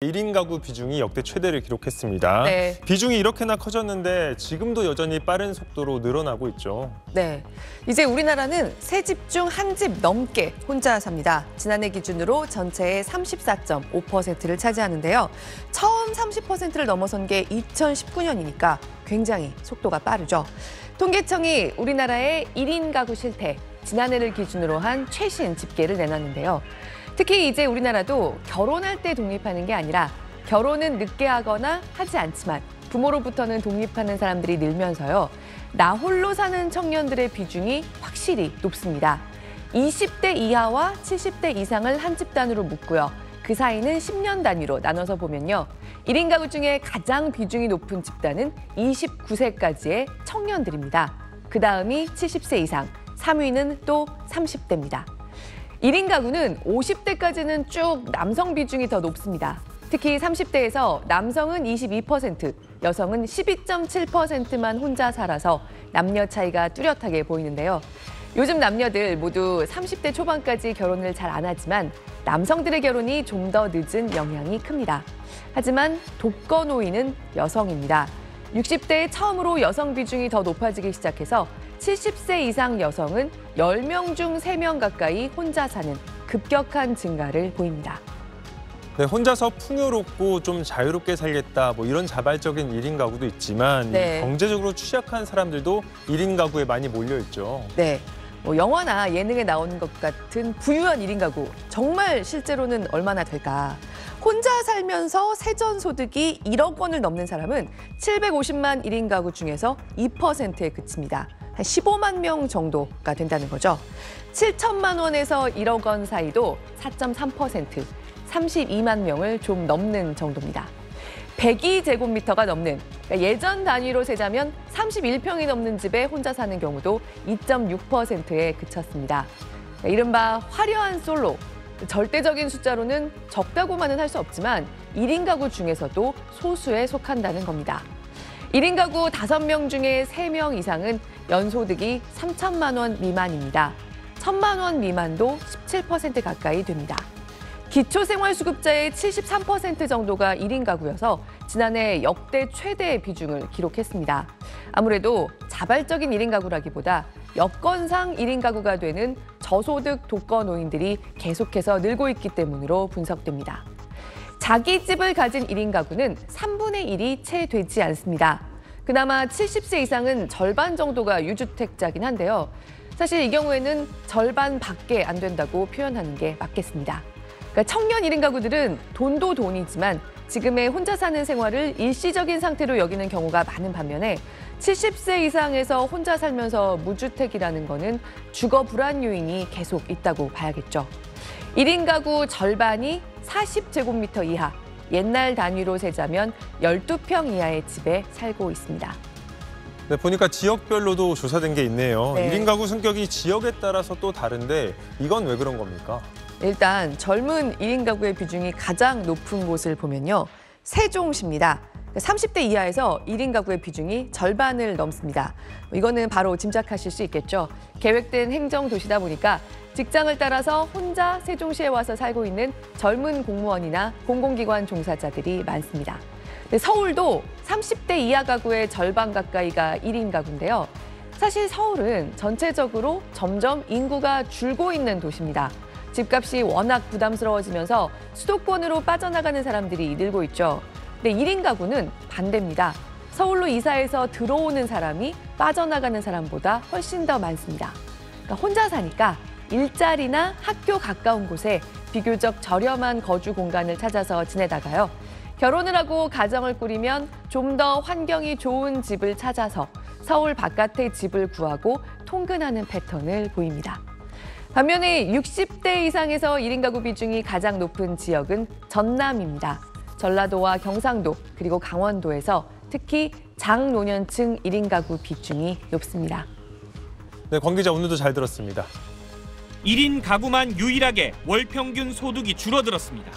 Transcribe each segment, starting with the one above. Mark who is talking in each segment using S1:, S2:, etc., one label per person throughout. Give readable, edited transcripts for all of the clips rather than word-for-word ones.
S1: 1인 가구 비중이 역대 최대를 기록했습니다.
S2: 네.
S1: 비중이 이렇게나 커졌는데 지금도 여전히 빠른 속도로 늘어나고 있죠.
S2: 네, 이제 우리나라는 세 집 중 한 집 넘게 혼자 삽니다. 지난해 기준으로 전체의 34.5%를 차지하는데요. 처음 30%를 넘어선 게 2019년이니까 굉장히 속도가 빠르죠. 통계청이 우리나라의 1인 가구 실태, 지난해를 기준으로 한 최신 집계를 내놨는데요. 특히 이제 우리나라도 결혼할 때 독립하는 게 아니라 결혼은 늦게 하거나 하지 않지만 부모로부터는 독립하는 사람들이 늘면서요. 나 홀로 사는 청년들의 비중이 확실히 높습니다. 20대 이하와 70대 이상을 한 집단으로 묶고요. 그 사이는 10년 단위로 나눠서 보면요. 1인 가구 중에 가장 비중이 높은 집단은 29세까지의 청년들입니다. 그 다음이 70세 이상, 3위는 또 30대입니다. 1인 가구는 50대까지는 쭉 남성 비중이 더 높습니다. 특히 30대에서 남성은 22%, 여성은 12.7%만 혼자 살아서 남녀 차이가 뚜렷하게 보이는데요. 요즘 남녀들 모두 30대 초반까지 결혼을 잘 안 하지만 남성들의 결혼이 좀 더 늦은 영향이 큽니다. 하지만 독거노인은 여성입니다. 60대에 처음으로 여성 비중이 더 높아지기 시작해서 70세 이상 여성은 10명 중 3명 가까이 혼자 사는 급격한 증가를 보입니다.
S1: 네, 혼자서 풍요롭고 좀 자유롭게 살겠다 이런 자발적인 1인 가구도 있지만
S2: 네.
S1: 경제적으로 취약한 사람들도 1인 가구에 많이 몰려 있죠.
S2: 네, 영화나 예능에 나오는 것 같은 부유한 1인 가구, 정말 실제로는 얼마나 될까? 혼자 살면서 세전 소득이 1억 원을 넘는 사람은 750만 1인 가구 중에서 2%에 그칩니다. 한 15만 명 정도가 된다는 거죠. 7천만 원에서 1억 원 사이도 4.3%, 32만 명을 좀 넘는 정도입니다. 102제곱미터가 넘는, 그러니까 예전 단위로 세자면 31평이 넘는 집에 혼자 사는 경우도 2.6%에 그쳤습니다. 이른바 화려한 솔로, 절대적인 숫자로는 적다고만은 할 수 없지만 1인 가구 중에서도 소수에 속한다는 겁니다. 1인 가구 5명 중에 3명 이상은 연소득이 3천만 원 미만입니다. 1천만 원 미만도 17% 가까이 됩니다. 기초생활수급자의 73% 정도가 1인 가구여서 지난해 역대 최대 비중을 기록했습니다. 아무래도 자발적인 1인 가구라기보다 여건상 1인 가구가 되는 저소득 독거노인들이 계속해서 늘고 있기 때문으로 분석됩니다. 자기 집을 가진 1인 가구는 3분의 1이 채 되지 않습니다. 그나마 70세 이상은 절반 정도가 유주택자긴 한데요. 사실 이 경우에는 절반밖에 안 된다고 표현하는 게 맞겠습니다. 그러니까 청년 1인 가구들은 돈도 돈이지만 지금의 혼자 사는 생활을 일시적인 상태로 여기는 경우가 많은 반면에 70세 이상에서 혼자 살면서 무주택이라는 거는 주거 불안 요인이 계속 있다고 봐야겠죠. 1인 가구 절반이 40제곱미터 이하, 옛날 단위로 세자면 12평 이하의 집에 살고 있습니다.
S1: 네, 보니까 지역별로도 조사된 게 있네요.
S2: 네.
S1: 1인 가구 성격이 지역에 따라서 또 다른데 이건 왜 그런 겁니까?
S2: 일단 젊은 1인 가구의 비중이 가장 높은 곳을 보면요. 세종시입니다. 30대 이하에서 1인 가구의 비중이 절반을 넘습니다. 이거는 바로 짐작하실 수 있겠죠. 계획된 행정도시다 보니까 직장을 따라서 혼자 세종시에 와서 살고 있는 젊은 공무원이나 공공기관 종사자들이 많습니다. 서울도 30대 이하 가구의 절반 가까이가 1인 가구인데요. 사실 서울은 전체적으로 점점 인구가 줄고 있는 도시입니다. 집값이 워낙 부담스러워지면서 수도권으로 빠져나가는 사람들이 늘고 있죠. 근데 1인 가구는 반대입니다. 서울로 이사해서 들어오는 사람이 빠져나가는 사람보다 훨씬 더 많습니다. 그러니까 혼자 사니까 일자리나 학교 가까운 곳에 비교적 저렴한 거주 공간을 찾아서 지내다가요. 결혼을 하고 가정을 꾸리면 좀 더 환경이 좋은 집을 찾아서 서울 바깥에 집을 구하고 통근하는 패턴을 보입니다. 반면에 60대 이상에서 1인 가구 비중이 가장 높은 지역은 전남입니다. 전라도와 경상도 그리고 강원도에서 특히 장노년층 1인 가구 비중이 높습니다.
S1: 네, 권 기자 오늘도 잘 들었습니다.
S3: 1인 가구만 유일하게 월 평균 소득이 줄어들었습니다.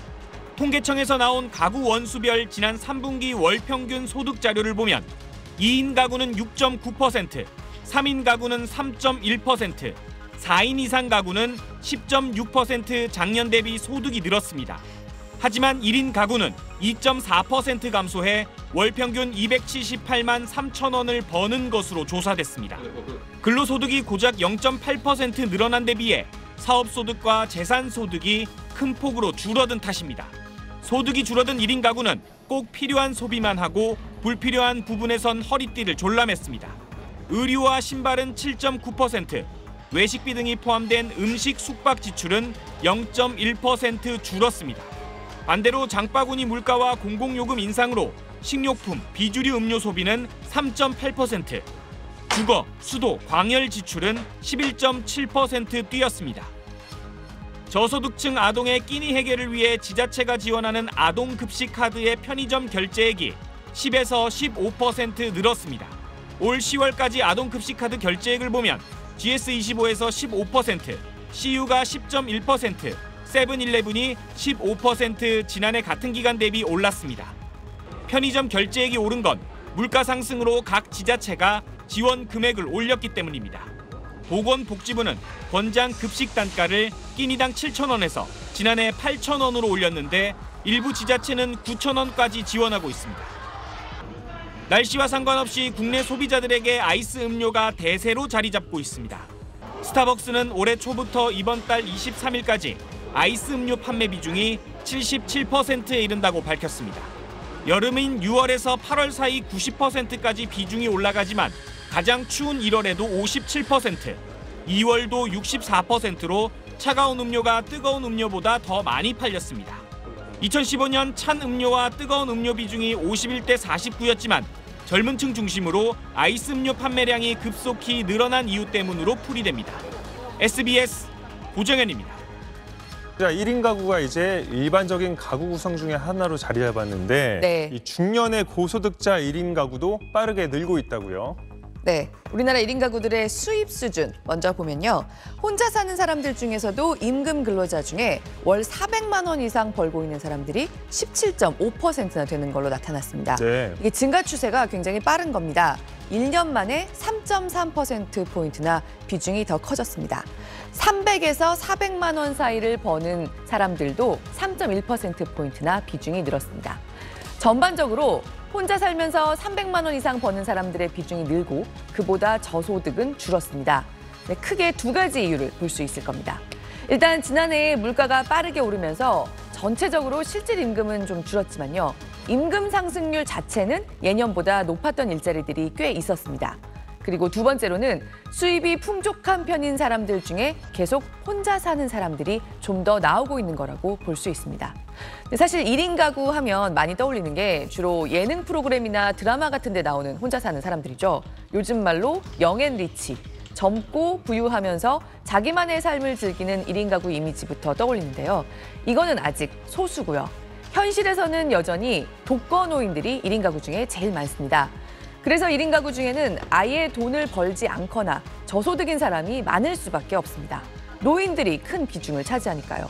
S3: 통계청에서 나온 가구 원수별 지난 3분기 월 평균 소득 자료를 보면 2인 가구는 6.9%, 3인 가구는 3.1%, 4인 이상 가구는 10.6% 작년 대비 소득이 늘었습니다. 하지만 1인 가구는 2.4% 감소해 월 평균 278만 3천 원을 버는 것으로 조사됐습니다. 근로소득이 고작 0.8% 늘어난 데 비해 사업소득과 재산소득이 큰 폭으로 줄어든 탓입니다. 소득이 줄어든 1인 가구는 꼭 필요한 소비만 하고 불필요한 부분에선 허리띠를 졸라맸습니다. 의류와 신발은 7.9%, 외식비 등이 포함된 음식 숙박 지출은 0.1% 줄었습니다. 반대로 장바구니 물가와 공공요금 인상으로 식료품, 비주류 음료 소비는 3.8%, 주거, 수도, 광열 지출은 11.7% 뛰었습니다. 저소득층 아동의 끼니 해결을 위해 지자체가 지원하는 아동급식 카드의 편의점 결제액이 10에서 15% 늘었습니다. 올 10월까지 아동급식 카드 결제액을 보면 GS25에서 15%, CU가 10.1%, 세븐일레븐이 15% 지난해 같은 기간 대비 올랐습니다. 편의점 결제액이 오른 건 물가 상승으로 각 지자체가 지원 금액을 올렸기 때문입니다. 보건복지부는 권장 급식 단가를 끼니당 7,000원에서 지난해 8,000원으로 올렸는데 일부 지자체는 9,000원까지 지원하고 있습니다. 날씨와 상관없이 국내 소비자들에게 아이스 음료가 대세로 자리 잡고 있습니다. 스타벅스는 올해 초부터 이번 달 23일까지 아이스 음료 판매 비중이 77%에 이른다고 밝혔습니다. 여름인 6월에서 8월 사이 90%까지 비중이 올라가지만 가장 추운 1월에도 57%, 2월도 64%로 차가운 음료가 뜨거운 음료보다 더 많이 팔렸습니다. 2015년 찬 음료와 뜨거운 음료 비중이 51대 49였지만 젊은 층 중심으로 아이스 음료 판매량이 급속히 늘어난 이유 때문으로 풀이됩니다. SBS 고정현입니다.
S1: 자, 1인 가구가 이제 일반적인 가구 구성 중에 하나로 자리 잡았는데
S2: 네.
S1: 이 중년의 고소득자 1인 가구도 빠르게 늘고 있다고요.
S2: 네, 우리나라 1인 가구들의 수입 수준 먼저 보면요. 혼자 사는 사람들 중에서도 임금 근로자 중에 월 400만 원 이상 벌고 있는 사람들이 17.5%나 되는 걸로 나타났습니다.
S1: 네.
S2: 이게 증가 추세가 굉장히 빠른 겁니다. 1년 만에 3.3%포인트나 비중이 더 커졌습니다. 300에서 400만 원 사이를 버는 사람들도 3.1%포인트나 비중이 늘었습니다. 전반적으로 혼자 살면서 300만 원 이상 버는 사람들의 비중이 늘고 그보다 저소득은 줄었습니다. 네, 크게 두 가지 이유를 볼 수 있을 겁니다. 일단 지난해 물가가 빠르게 오르면서 전체적으로 실질 임금은 좀 줄었지만요. 임금 상승률 자체는 예년보다 높았던 일자리들이 꽤 있었습니다. 그리고 두 번째로는 수입이 풍족한 편인 사람들 중에 계속 혼자 사는 사람들이 좀 더 나오고 있는 거라고 볼 수 있습니다. 근데 사실 1인 가구 하면 많이 떠올리는 게 주로 예능 프로그램이나 드라마 같은 데 나오는 혼자 사는 사람들이죠. 요즘 말로 영앤리치, 젊고 부유하면서 자기만의 삶을 즐기는 1인 가구 이미지부터 떠올리는데요. 이거는 아직 소수고요. 현실에서는 여전히 독거노인들이 1인 가구 중에 제일 많습니다. 그래서 1인 가구 중에는 아예 돈을 벌지 않거나 저소득인 사람이 많을 수밖에 없습니다. 노인들이 큰 비중을 차지하니까요.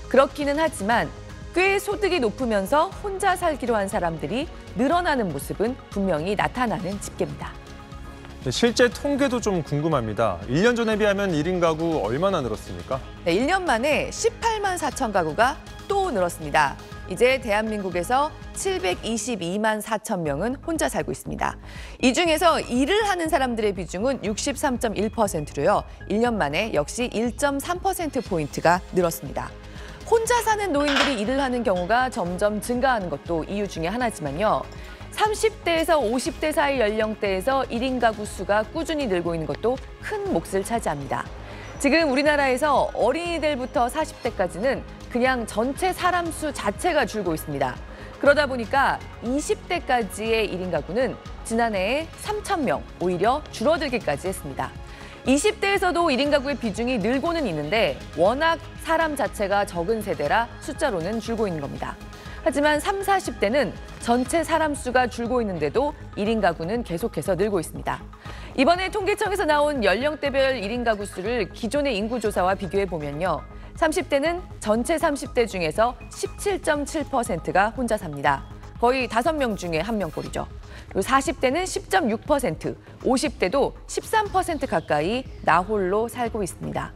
S2: 그렇기는 하지만 꽤 소득이 높으면서 혼자 살기로 한 사람들이 늘어나는 모습은 분명히 나타나는 집계입니다.
S1: 실제 통계도 좀 궁금합니다. 1년 전에 비하면 1인 가구 얼마나 늘었습니까?
S2: 네, 1년 만에 18만 4천 가구가 또 늘었습니다. 이제 대한민국에서 722만 4천 명은 혼자 살고 있습니다. 이 중에서 일을 하는 사람들의 비중은 63.1%로요. 1년 만에 역시 1.3%포인트가 늘었습니다. 혼자 사는 노인들이 일을 하는 경우가 점점 증가하는 것도 이유 중에 하나지만요. 30대에서 50대 사이 연령대에서 1인 가구 수가 꾸준히 늘고 있는 것도 큰 몫을 차지합니다. 지금 우리나라에서 어린이들부터 40대까지는 그냥 전체 사람 수 자체가 줄고 있습니다. 그러다 보니까 20대까지의 1인 가구는 지난해에 3천 명, 오히려 줄어들기까지 했습니다. 20대에서도 1인 가구의 비중이 늘고는 있는데 워낙 사람 자체가 적은 세대라 숫자로는 줄고 있는 겁니다. 하지만 30, 40대는 전체 사람 수가 줄고 있는데도 1인 가구는 계속해서 늘고 있습니다. 이번에 통계청에서 나온 연령대별 1인 가구 수를 기존의 인구조사와 비교해 보면요. 30대는 전체 30대 중에서 17.7%가 혼자 삽니다. 거의 5명 중에 1명꼴이죠. 그리고 40대는 10.6%, 50대도 13% 가까이 나홀로 살고 있습니다.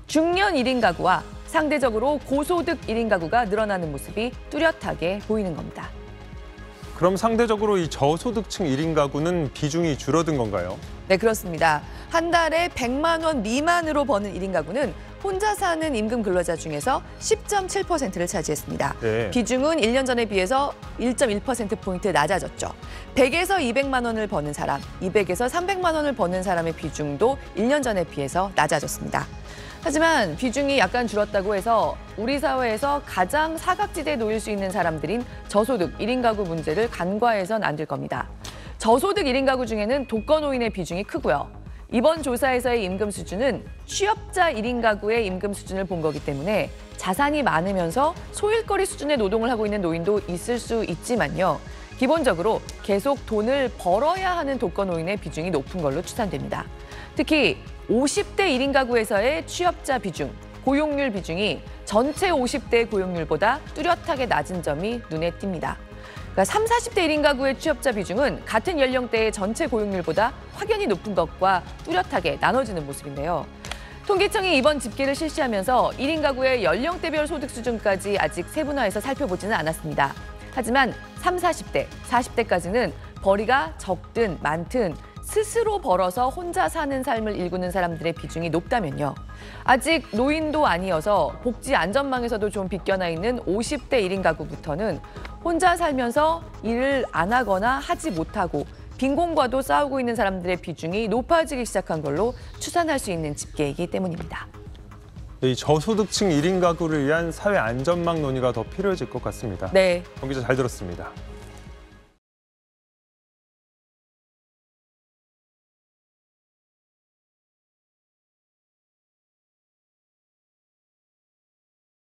S2: 중년 1인 가구와 상대적으로 고소득 1인 가구가 늘어나는 모습이 뚜렷하게 보이는 겁니다.
S1: 그럼 상대적으로 이 저소득층 1인 가구는 비중이 줄어든 건가요?
S2: 네, 그렇습니다. 한 달에 100만 원 미만으로 버는 1인 가구는 혼자 사는 임금 근로자 중에서 10.7%를 차지했습니다.
S1: 네.
S2: 비중은 1년 전에 비해서 1.1%포인트 낮아졌죠. 100에서 200만 원을 버는 사람, 200에서 300만 원을 버는 사람의 비중도 1년 전에 비해서 낮아졌습니다. 하지만 비중이 약간 줄었다고 해서 우리 사회에서 가장 사각지대에 놓일 수 있는 사람들인 저소득 1인 가구 문제를 간과해선 안 될 겁니다. 저소득 1인 가구 중에는 독거노인의 비중이 크고요. 이번 조사에서의 임금 수준은 취업자 1인 가구의 임금 수준을 본 거기 때문에 자산이 많으면서 소일거리 수준의 노동을 하고 있는 노인도 있을 수 있지만요. 기본적으로 계속 돈을 벌어야 하는 독거노인의 비중이 높은 걸로 추산됩니다. 특히 50대 1인 가구에서의 취업자 비중, 고용률 비중이 전체 50대 고용률보다 뚜렷하게 낮은 점이 눈에 띕니다. 그러니까 30, 40대 1인 가구의 취업자 비중은 같은 연령대의 전체 고용률보다 확연히 높은 것과 뚜렷하게 나눠지는 모습인데요. 통계청이 이번 집계를 실시하면서 1인 가구의 연령대별 소득 수준까지 아직 세분화해서 살펴보지는 않았습니다. 하지만 30, 40대, 40대까지는 벌이가 적든 많든 스스로 벌어서 혼자 사는 삶을 일구는 사람들의 비중이 높다면요. 아직 노인도 아니어서 복지 안전망에서도 좀 빗겨나 있는 50대 1인 가구부터는 혼자 살면서 일을 안 하거나 하지 못하고 빈곤과도 싸우고 있는 사람들의 비중이 높아지기 시작한 걸로 추산할 수 있는 집계이기 때문입니다.
S1: 이 저소득층 1인 가구를 위한 사회 안전망 논의가 더 필요해질 것 같습니다.
S2: 네.
S1: 정 기자 잘 들었습니다.